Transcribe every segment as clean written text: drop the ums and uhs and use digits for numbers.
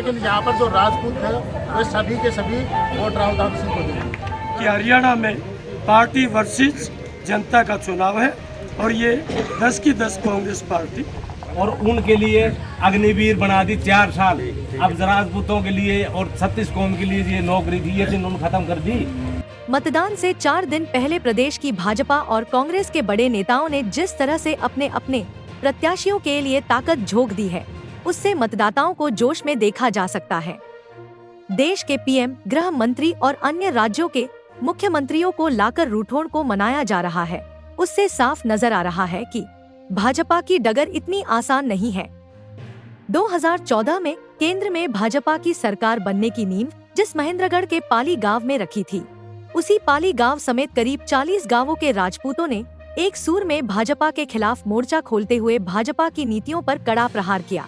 लेकिन यहाँ पर जो राजपूत है वे सभी के सभी वोट राहुल गांधी सिंह को देंगे। कि हरियाणा में पार्टी वर्सेस जनता का चुनाव है और ये 10 की 10 कांग्रेस पार्टी, और उनके लिए अग्निवीर बना दी 4 साल। अब राजपूतों के लिए और 36 कौम के लिए ये नौकरी थी, ये दिन उन्होंने खत्म कर दी। मतदान से 4 दिन पहले प्रदेश की भाजपा और कांग्रेस के बड़े नेताओं ने जिस तरह से अपने अपने प्रत्याशियों के लिए ताकत झोंक दी है, उससे मतदाताओं को जोश में देखा जा सकता है। देश के पीएम, गृह मंत्री और अन्य राज्यों के मुख्यमंत्रियों को लाकर रूठोड़ को मनाया जा रहा है, उससे साफ नजर आ रहा है कि भाजपा की डगर इतनी आसान नहीं है। 2014 में केंद्र में भाजपा की सरकार बनने की नींव जिस महेंद्रगढ़ के पाली गांव में रखी थी, उसी पाली गांव समेत करीब 40 गांवों के राजपूतों ने एक सूर में भाजपा के खिलाफ मोर्चा खोलते हुए भाजपा की नीतियों पर कड़ा प्रहार किया।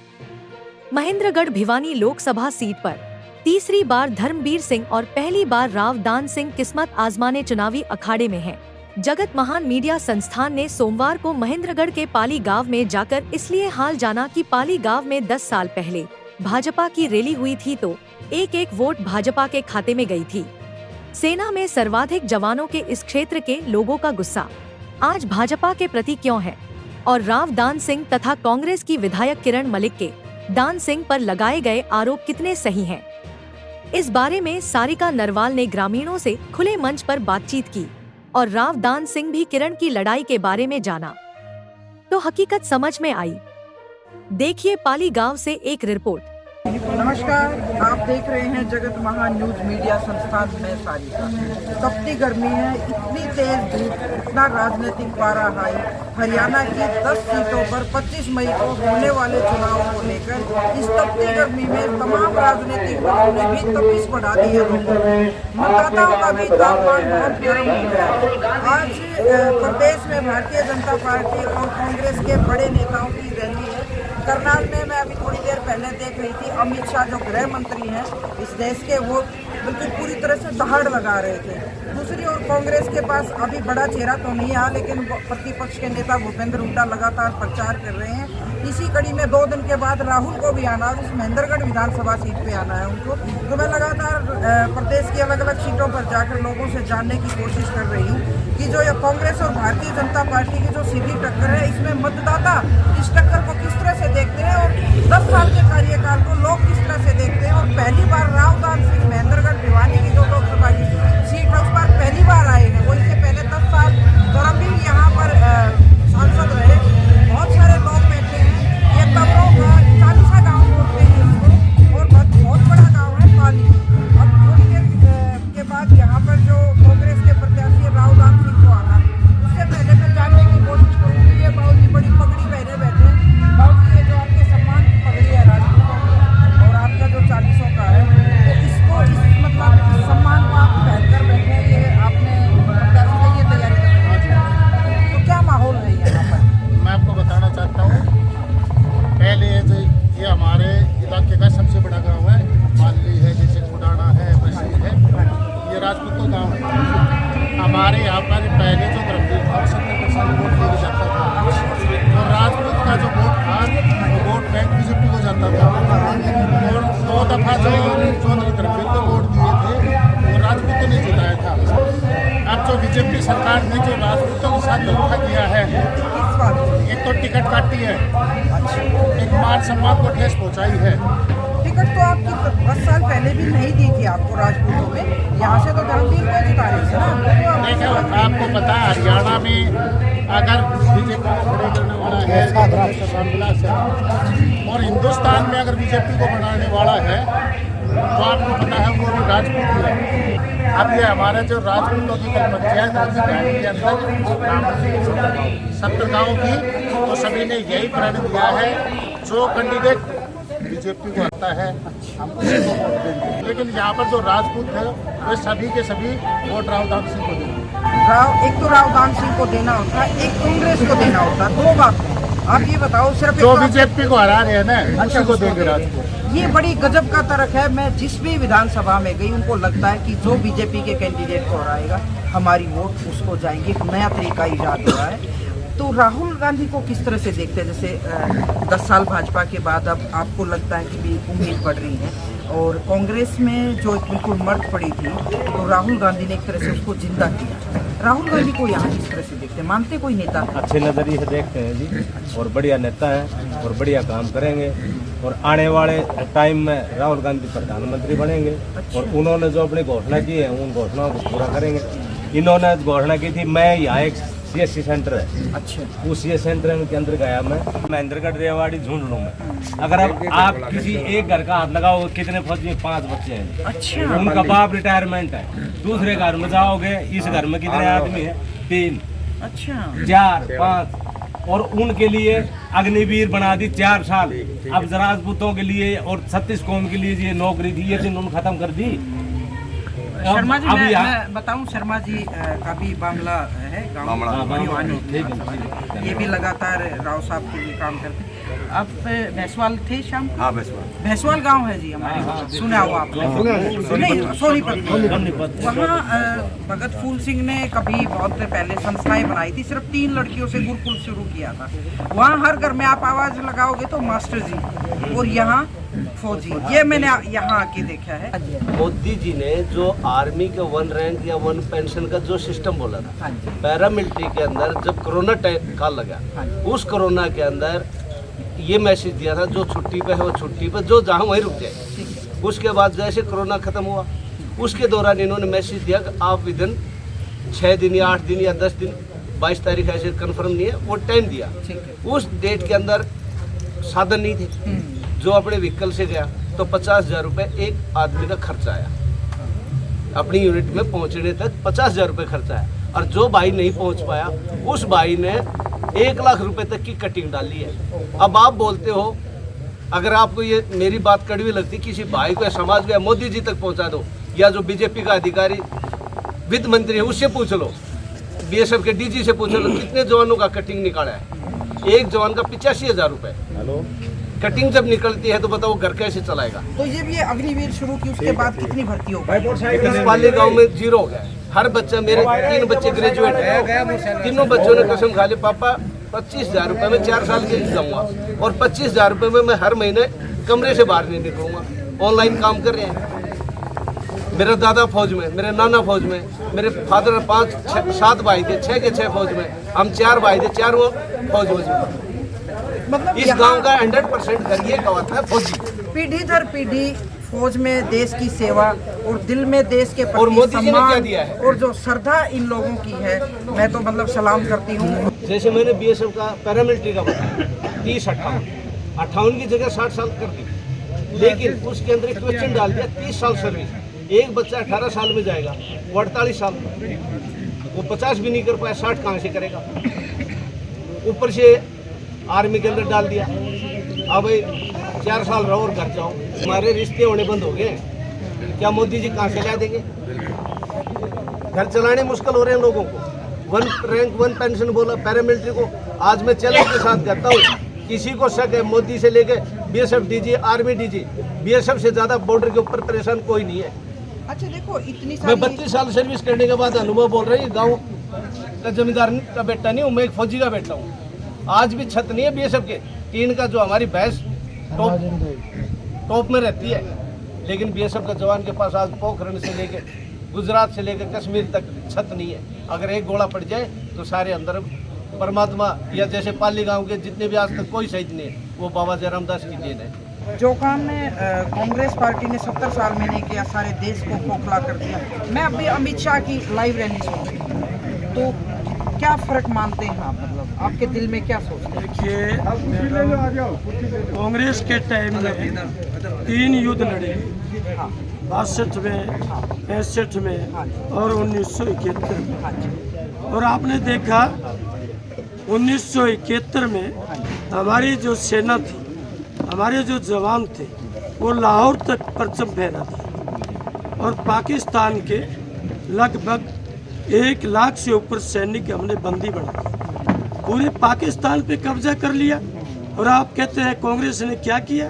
महेंद्रगढ़ भिवानी लोकसभा सीट पर तीसरी बार धर्मवीर सिंह और पहली बार राव दान सिंह किस्मत आजमाने चुनावी अखाड़े में हैं। जगत महान मीडिया संस्थान ने सोमवार को महेंद्रगढ़ के पाली गांव में जाकर इसलिए हाल जाना कि पाली गांव में 10 साल पहले भाजपा की रैली हुई थी तो एक वोट भाजपा के खाते में गई थी। सेना में सर्वाधिक जवानों के इस क्षेत्र के लोगों का गुस्सा आज भाजपा के प्रति क्यों है और राव दान सिंह तथा कांग्रेस की विधायक किरण मलिक के दान सिंह पर लगाए गए आरोप कितने सही हैं? इस बारे में सारिका नरवाल ने ग्रामीणों से खुले मंच पर बातचीत की और राव दान सिंह भी किरण की लड़ाई के बारे में जाना तो हकीकत समझ में आई। देखिए पाली गांव से एक रिपोर्ट। नमस्कार, आप देख रहे हैं जगत महान न्यूज मीडिया संस्थान में सारिका। तपती गर्मी है, इतनी तेज धूप, इतना राजनीतिक पारा हाई। हरियाणा की 10 सीटों पर 25 मई को होने वाले चुनाव को लेकर इस तपती गर्मी में तमाम राजनीतिक दलों ने भी तपिश बढ़ा दी है। मतदाताओं का भी तापमान बहुत गर्म हो गया है। आज प्रदेश में भारतीय जनता पार्टी और कांग्रेस के बड़े नेताओं की रैली है। करनाल में मैं अभी थोड़ी देर पहले देख रही थी, अमित शाह जो गृह मंत्री हैं इस देश के, वो बिल्कुल पूरी तरह से दहाड़ लगा रहे थे। दूसरी ओर कांग्रेस के पास अभी बड़ा चेहरा तो नहीं है, लेकिन प्रतिपक्ष के नेता भूपेंद्र हुड्डा लगातार प्रचार कर रहे हैं। इसी कड़ी में 2 दिन के बाद राहुल को भी आना और इस महेंद्रगढ़ विधानसभा सीट पे आना है उनको। तो मैं लगातार प्रदेश की अलग अलग सीटों पर जाकर लोगों से जानने की कोशिश कर रही हूँ कि जो ये कांग्रेस और भारतीय जनता पार्टी की जो सीधी टक्कर है, इसमें मतदाता इस टक्कर को किस तरह से देखते हैं और 10 साल के कार्यकाल को लोग किस तरह से देखते हैं। और पहली बार राव दान सिंह महेंद्रगढ़ भिवानी की जो लोकसभा की सीट है उस पर पहली बार आए हैं। वो इससे पहले 10 साल धर्मवीर यहाँ पर सांसद रहे। बहुत सारे लोग बैठे हैं, ये तबरों का 40 गाँव बोलते हैं इसको, और बहुत बड़ा गाँव है पाली। अब थोड़ी देर के बाद यहाँ पर जो कांग्रेस के प्रत्याशी राव दान सिंह को आना, उससे पहले मैं जानने की कोशिश करूँगी। ये बहुत ही बड़ी पगड़ी पहने बैठे हैं। बाबू, ये जो आपके सम्मान की पगड़ी है राजपूतों को और आपका जो 40 का है, तो इसको मतलब इस सम्मान को आप पहनकर बैठे हैं, ये आपने प्रत्याशी के लिए तैयारी कर, तो क्या माहौल है यहाँ पर? मैं आपको बताना चाहता हूँ, पहले ये हमारे इलाके का सबसे बड़ा गांव है। पाली है, जैसे खुडाना है, बसी है, ये राजपूतों गांव है। हमारे यहाँ पर पहले जो धर्मवीर था 70% वोट लेके जाता था, और राजपूत का जो वोट था वो वोट बैंक बीजेपी को जाता था। और 2 दफा जो चौधरी धर्मवीर को वोट दिए थे वो राजपूतों ने जिताया था। अब जो बीजेपी सरकार ने जो राजपूतों के साथ धोखा किया है, एक तो टिकट काटी है, एक मान सम्मान को ठेस पहुँचाई है। टिकट तो आपकी 10 साल पहले भी नहीं दी थी आपको राजपूतों में, यहाँ से तो धर्मवीर को जिता रही थी ना। देखिए, आपको पता है हरियाणा में अगर बीजेपी को खड़े करने वाला है और हिंदुस्तान में अगर बीजेपी को बनाने वाला है तो आपको पता है वो भी राजपूत ही है। अब ये हमारे जो राजपूतों की पंचायत के अंदर 70 गाँव की, तो सभी ने यही प्रण दिया है, जो कैंडिडेट बीजेपी को आता है हम उसी को वोट देंगे। लेकिन यहाँ पर जो राजपूत है वे सभी के सभी वोट राहुल गांधी सिंह को देंगे। एक तो राव दान सिंह को देना होता है, एक कांग्रेस को देना होता है। 2 बात आप ये बताओ, सिर्फ जो बीजेपी को हरा रहे हैं ना, उसी को देंगे राजपूत। ये बड़ी गजब का तर्क है। मैं जिस भी विधानसभा में गई, उनको लगता है कि जो बीजेपी के कैंडिडेट को हराएगा हमारी वोट उसको जाएंगे। एक नया तरीका ईजाद हो रहा है। तो राहुल गांधी को किस तरह से देखते हैं? जैसे 10 साल भाजपा के बाद अब आपको लगता है कि भी उम्मीद बढ़ रही है, और कांग्रेस में जो एक बिल्कुल मर्द पड़ी थी, तो राहुल गांधी ने एक तरह से उसको जिंदा किया। राहुल गांधी को यहाँ किस तरह से देखते हैं? मानते कोई नेता? अच्छे नज़रिए से देखते हैं जी, और बढ़िया नेता है और बढ़िया काम करेंगे, और आने वाले टाइम में राहुल गांधी प्रधानमंत्री बनेंगे। और उन्होंने जो अपनी घोषणा की है उन घोषणाओं को पूरा करेंगे। इन्होंने घोषणा की थी, मैं यहाँ एक CSC सेंटर है, अच्छा, उस CSC सेंटर के अंदर गया मैं महेंद्रगढ़ रेवाड़ी झुंझुनू में। अगर आप किसी एक घर का हाथ लगाओ, कितने फौजी? 5 बच्चे हैं। अच्छा, उनका बाप रिटायरमेंट है। दूसरे घर में जाओगे, इस घर में कितने आदमी हैं? 3, अच्छा, 4, 5, और उनके लिए अग्निवीर बना दी 4 साल। अब राजपूतों के लिए और 36 कौम के लिए ये नौकरी थी, ये दिन उन्होंने खत्म कर दी। शर्मा जी, अब मैं बताऊं, शर्मा जी का भी बामला है गाँव भिवानी, ये भी लगातार राव साहब के लिए काम करते हैं। आप भैंसवाल थे शाम को? हाँ, भैंसवाल। भैंसवाल गांव है जी हमारे, सुना हुआ आपने? नहीं, सोनीपत। वहाँ भगत फूल सिंह ने कभी बहुत पहले संस्थाएं बनाई थी, सिर्फ 3 लड़कियों से गुरुकुल शुरू किया था। वहाँ हर घर में आप आवाज लगाओगे तो मास्टर जी, और यहाँ फौजी। ये मैंने यहाँ आके देखा है। मोदी जी ने जो आर्मी के 1 रैंक या 1 पेंशन का जो सिस्टम बोला था, पैरामिलिट्री के अंदर जब कोरोना काल लगा, उस कोरोना के अंदर ये मैसेज दिया था, जो छुट्टी पे है वो छुट्टी पे, जो जहाँ वहीं रुक जाए। उसके बाद जैसे कोरोना खत्म हुआ, उसके दौरान इन्होंने मैसेज दिया कि आप विदिन 6 दिन या 8 दिन या 10 दिन, 22 तारीख ऐसे कंफर्म नहीं है, वो टाइम दिया। उस डेट के अंदर साधन नहीं थे, जो अपने व्हीकल से गया तो 50,000 रुपये एक आदमी का खर्चा आया, अपनी यूनिट में पहुंचने तक 50,000 रुपये खर्चा आया। और जो भाई नहीं पहुंच पाया, उस भाई ने 1 लाख रुपए तक की कटिंग डाली है। अब आप बोलते हो, अगर आपको ये मेरी बात कड़वी लगती, किसी भाई को समाज को या मोदी जी तक पहुंचा दो, या जो बीजेपी का अधिकारी वित्त मंत्री है उससे पूछ लो, BSF के DG से पूछ लो, कितने जवानों का कटिंग निकाला है। एक जवान का 85,000 रुपये कटिंग जब निकलती है, तो बताओ घर कैसे चलाएगा? तो ये भी अग्निवीर शुरू की, उसके बाद कितनी भर्ती हो गई? इस वाले गाँव में 0 हो गया। हर बच्चा, मेरे 3 बच्चे ग्रेजुएट हैं, तीनों बच्चों ने कसम खा ली, पापा 25,000 रुपये में 4 साल के लिए जाऊँगा, और 25,000 रुपये में मैं हर महीने कमरे से बाहर नहीं निकलूँगा। ऑनलाइन काम कर रहे हैं। मेरा दादा फौज में, मेरे नाना फौज में, मेरे फादर 5-7 भाई थे, 6 के 6 फौज में, हम 4 भाई थे, 4 फौज में। मतलब इस गांव का 100% घर ये कहता है फौजी। पीढ़ी दर पीढ़ी फौज में देश की सेवा और दिल में देश के और प्रति मोदी जी ने क्या सम्मान दिया है? और जो श्रद्धा इन लोगों की है, मैं तो मतलब सलाम करती हूँ। जैसे मैंने BSF का पैरामिलिट्री का बताया, 30-58 की जगह 60 साल कर दी, लेकिन उसके अंदर एक क्वेश्चन डाल दिया, 30 साल सर्विस। एक बच्चा 18 साल में जाएगा, वो 48 साल, वो 50 भी नहीं कर पाया, 60 कहाँ से करेगा? ऊपर से आर्मी के अंदर डाल दिया, अब 4 साल रहो और घर जाओ। हमारे रिश्ते होने बंद हो गए, क्या मोदी जी कहाँ से ला देंगे? घर चलाने मुश्किल हो रहे हैं लोगों को। 1 रैंक 1 पेंशन बोला पैरामिलिट्री को। आज मैं चैलेंज के साथ कहता हूँ, किसी को शक है मोदी से लेके BSF DG, army DG, BSF से ज़्यादा बॉर्डर के ऊपर परेशान कोई नहीं है। अच्छा देखो, इतनी मैं 32 साल सर्विस करने के बाद अनुभव बोल रही हूँ, गाँव का जमींदार का बेटा नहीं हूँ, मैं एक फौजी का बेटा हूँ। आज भी छत नहीं है BSF के, टीन का जो हमारी भैंस टॉप में रहती है, लेकिन BSF का जवान के पास आज पोखरण से लेकर गुजरात से लेकर कश्मीर तक छत नहीं है। अगर एक गोला पड़ जाए तो सारे अंदर परमात्मा, या जैसे पाली गांव के जितने भी आज तक कोई शहीद नहीं है, वो बाबा जयराम दास की देन है। जो काम कांग्रेस पार्टी ने 70 साल में नहीं किया, सारे देश को खोखला कर दिया। मैं अभी अमित शाह की लाइव रैली सुन रही हूँ, तो क्या फर्क मानते हैं आप? मतलब आपके दिल में क्या सोचते हैं? देखिए, कांग्रेस के टाइम में 3 युद्ध लड़े, 62 में, 65 में और 1971 में। और आपने देखा 1971 में हमारी जो सेना थी, हमारे जो जवान थे, वो लाहौर तक परचम फहरा था, और पाकिस्तान के लगभग 1 लाख से ऊपर सैनिक हमने बंदी बना दिए, पूरे पाकिस्तान पे कब्जा कर लिया। और आप कहते हैं कांग्रेस ने क्या किया?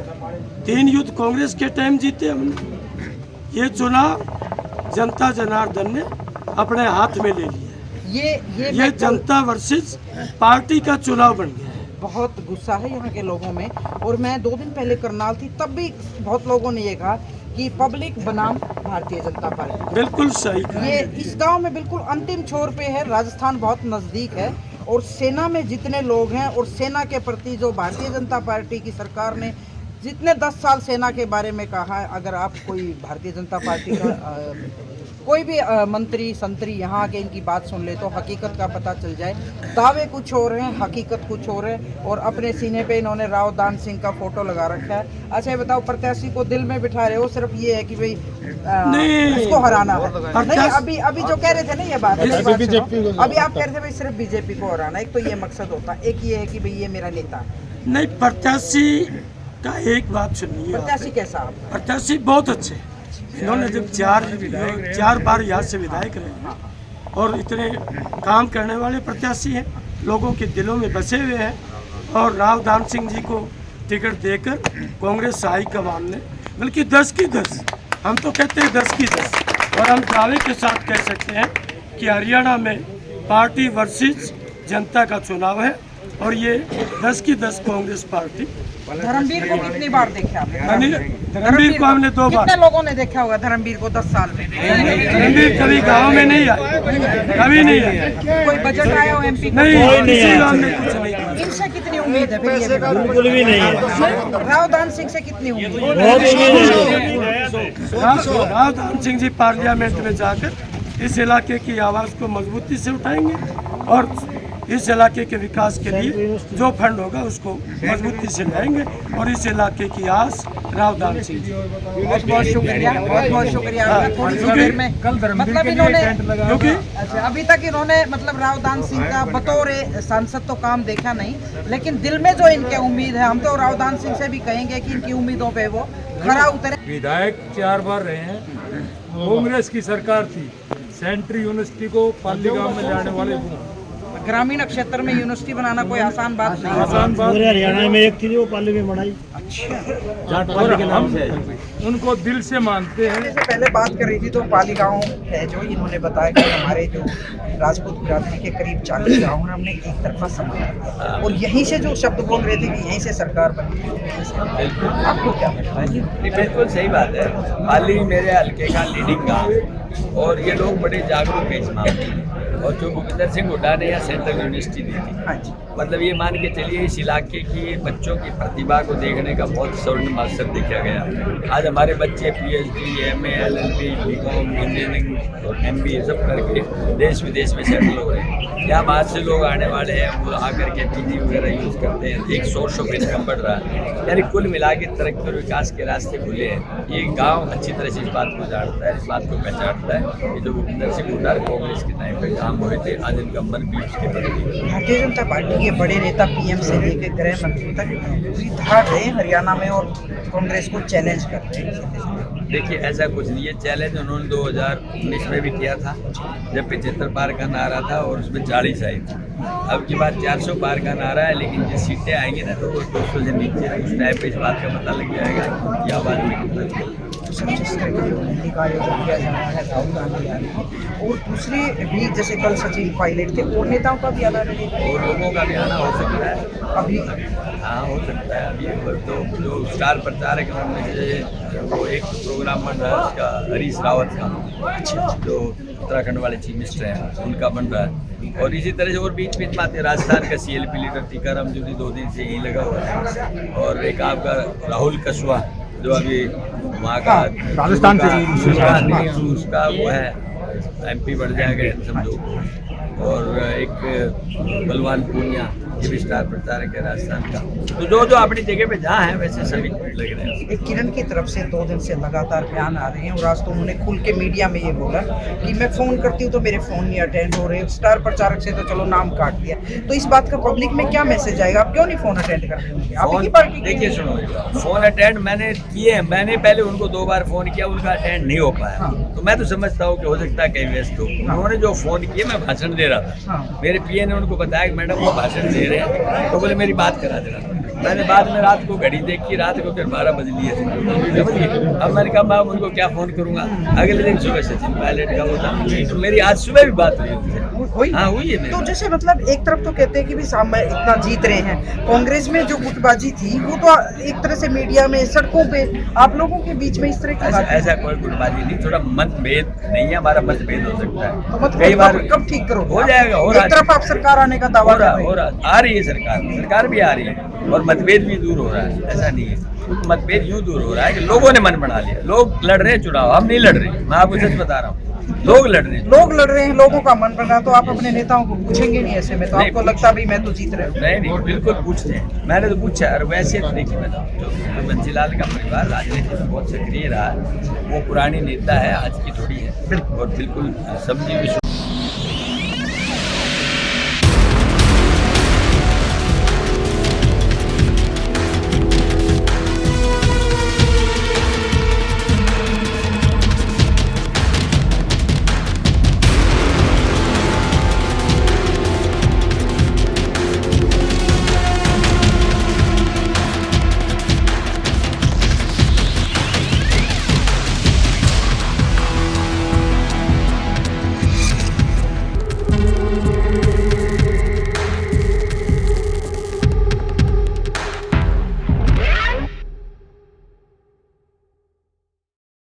3 युद्ध कांग्रेस के टाइम जीते हमने। ये चुनाव जनता जनार्दन ने अपने हाथ में ले लिया। ये जनता वर्सेस पार्टी का चुनाव बन गया है। बहुत गुस्सा है यहाँ के लोगों में। और मैं 2 दिन पहले करनाल थी, तब भी बहुत लोगों ने ये कहा कि पब्लिक बनाम भारतीय जनता पार्टी। बिल्कुल सही। ये इस गांव में बिल्कुल अंतिम छोर पे है, राजस्थान बहुत नज़दीक है और सेना में जितने लोग हैं और सेना के प्रति जो भारतीय जनता पार्टी की सरकार ने जितने 10 साल सेना के बारे में कहा है, अगर आप कोई भारतीय जनता पार्टी का कोई भी मंत्री संतरी यहाँ आके इनकी बात सुन ले तो हकीकत का पता चल जाए। दावे कुछ और हैं, हकीकत कुछ और है। और अपने सीने पे इन्होंने राव दान सिंह का फोटो लगा रखा है। अच्छा ये बताओ, प्रत्याशी को दिल में बिठा रहे हो, सिर्फ ये है कि भाई उसको हराना है। नहीं, अभी जो कह रहे थे ना ये बात अभी आप कह रहे थे भाई सिर्फ बीजेपी को हराना, एक तो ये मकसद होता है, एक ये है कि भाई ये मेरा नेता है। नहीं, प्रत्याशी का एक बात सुनिए। प्रत्याशी कैसा? प्रत्याशी बहुत अच्छे। इन्होंने जब चार बार यहाँ से विधायक रहे और इतने काम करने वाले प्रत्याशी हैं, लोगों के दिलों में बसे हुए हैं। और राव दान सिंह जी को टिकट देकर कांग्रेस हाईकमान ने, बल्कि 10 की 10, हम तो कहते हैं 10 की 10, और हम दावे के साथ कह सकते हैं कि हरियाणा में पार्टी वर्सेस जनता का चुनाव है और ये 10 की 10 कांग्रेस पार्टी। धर्मवीर को कितनी बार देखा आपने? धर्मवीर को हमने 2 बार। कितने लोगों ने देखा होगा धर्मवीर को 10 साल में? धर्मवीर कभी गांव में नहीं आए, कभी नहीं आए। कोई बजट आया हो एमपी? नहीं, किसी गांव में कुछ नहीं। इनसे कितनी उम्मीद है? बिल्कुल भी नहीं है। राव दान सिंह से कितनी उम्मीद? राव दान सिंह जी पार्लियामेंट में जाकर इस इलाके की आवाज़ को मजबूती से उठाएंगे और इस इलाके के विकास के लिए जो फंड होगा उसको मजबूती से लाएंगे। और इस इलाके की आस राव दान सिंह जी। बहुत बहुत शुक्रिया, बहुत बहुत शुक्रिया। थोड़ी सी देर में मतलब इन्होंने अभी तक इन्होंने मतलब राव दान सिंह का बतौर सांसद तो काम देखा नहीं, लेकिन दिल में जो इनके उम्मीद है, हम तो राव दान सिंह से भी कहेंगे कि इनकी उम्मीदों पे वो खरा उतरे। विधायक 4 बार रहे हैं, कांग्रेस की सरकार थी, सेंट्रल यूनिवर्सिटी को पाली गांव में जाने वाले ग्रामीण क्षेत्र में यूनिवर्सिटी बनाना कोई आसान बात नहीं है। आसान बात। पूरे हरियाणा में एक थी वो पाली में बनाई। अच्छा, और हम उनको दिल से मानते हैं। से पहले बात कर रही थी तो पाली गांव है जो इन्होंने बताया कि हमारे जो राजपूत बिरादरी के करीब 40 गाँव हमने एक तरफा समझा और यहीं से जो शब्द बोल रहे थे कि यहीं से सरकार बनी, आपको क्या लगता है? बिल्कुल सही बात है। पाली मेरे हल्के का लीडिंग गाँव और ये लोग बड़े जागरूक हैं इस मामले में। और जो भूपेंद्र सिंह हुड्डा ने यहाँ सेंट्रल यूनिवर्सिटी दी थी, मतलब ये मान के चलिए इस इलाके की बच्चों की प्रतिभा को देखने का बहुत स्वर्ण अवसर देखा गया। आज हमारे बच्चे PhD, MA, LLB, BCom, engineering और MBA सब करके देश विदेश में सेटल हो रहे हैं। यहाँ बाहर से लोग आने वाले हैं, वो आकर के PG वगैरह यूज़ करते हैं। एक सोर्स ऑफ इनकम बढ़ रहा है। यानी कुल मिला के तरक्की और विकास के रास्ते खुले हैं। ये गाँव अच्छी तरह से इस बात को जानता है, इस बात को पहचानता है कि जो भूपेंद्र सिंह हुड्डा कांग्रेस के टाइम पर काम हुए थे, आज इनका मन भी उसके प्रति। भारतीय जनता पार्टी के बड़े नेता PM से लेकर गृह मंत्री तक पूरी धार रहे हरियाणा में और कांग्रेस को चैलेंज कर रहे हैं। देखिए ऐसा कुछ नहीं है। चैलेंज उन्होंने 2019 में भी किया था जब 75 पार का नारा था और उसमें 40 आई थी। अब की बात 400 पार का नारा है, लेकिन जिस सीटें आएंगी ना तो वो 200 से नीचे उस टाइम पे इस बात का पता लग जाएगा कि आवाज़ में कितना। जिस तरह की रैली का आयोजन किया जा रहा है, राहुल गांधी आ रही है और दूसरे भी जैसे कल सचिन पायलट थे और नेताओं का भी आना रहेगा और लोगों का भी आना हो सकता है अभी। हाँ हो सकता है अभी। तो जो स्टार प्रचारक है उनमें से वो एक प्रोग्राम बन रहा है उसका हरीश रावत का, जो उत्तराखंड वाले चीफ मिनिस्टर हैं, उनका बन रहा है। और इसी तरह से और बीच बीच में आते राजस्थान का CLP लीडर टीकाराम जूली 2 दिन से यहीं लगा हुआ है। और एक आपका राहुल कसवा जो अभी वहाँ का राजस्थान से उसका वो है MP बढ़ जाएगा समझो। और एक बलवान पूनिया ये भी स्टार प्रचारक है राजस्थान का। तो जो अपनी जगह पे जहाँ है वैसे सभी लग रहे हैं। एक किरण की तरफ से 2 दिन से लगातार बयान आ रहे हैं और आज तो उन्होंने खुल के मीडिया में ये बोला कि मैं फ़ोन करती हूँ तो मेरे फ़ोन नहीं अटेंड हो रहे। स्टार प्रचारक से तो चलो नाम काट दिया, तो इस बात का पब्लिक में क्या मैसेज आएगा? आप क्यों नहीं फ़ोन अटेंड करते? आपकी पार्टी देखिए सुनो, फ़ोन अटेंड मैंने किए, मैंने पहले उनको 2 बार फ़ोन किया, उनका अटेंड नहीं हो पाया। तो मैं तो समझता हूँ कि हो सकता है कहीं व्यस्त हो। उन्होंने जो फ़ोन किए मैं भाषण दे रहा था, मेरे PA ने उनको बताया कि मैडम वो भाषण दे रहे हैं, तो बोले मेरी बात करा देना। मैंने बाद में रात को घड़ी देखी, रात को फिर 12 बज लिए थे। अब मैंने कहा मैं उनको क्या फोन करूंगा। अगले दिन सुबह सचिन पायलट का वो था, तो मेरी आज सुबह भी बात हुई। हाँ हुई है। तो जैसे मतलब एक तरफ तो कहते हैं कि भी सामने इतना जीत रहे हैं, कांग्रेस में जो गुटबाजी थी वो तो एक तरह से मीडिया में, सड़कों पे, आप लोगों के बीच में इस तरह की बात ऐसा कोई गुटबाजी नहीं, थोड़ा मतभेद नहीं है, हमारा मतभेद हो सकता है। तो मतलब कई बार कब ठीक करो हो जाएगा। हो रहा एक तरफ आप सरकार आने का दावा कर रहे हो रहा आ रही है सरकार भी आ रही है और मतभेद भी दूर हो रहा है। ऐसा नहीं है, मतभेद यूं दूर हो रहा है कि लोगों ने मन बना लिया। लोग लड़ रहे हैं चुनाव, हम नहीं लड़ रहे। मैं आपको सच बता रहा हूँ, लोग लड़ रहे हैं, लोगों का मन बना। तो आप अपने नेताओं को पूछेंगे नहीं ऐसे में? तो आपको लगता भी मैं तो जीत रहा हूँ? नहीं, बिल्कुल पूछते हैं। मैंने तो पूछा। और वैसे तो देखिए, मैं जो बंसीलाल का परिवार राजनीति में बहुत सक्रिय रहा, वो पुरानी नेता है, आज की थोड़ी है। और बिल्कुल समझी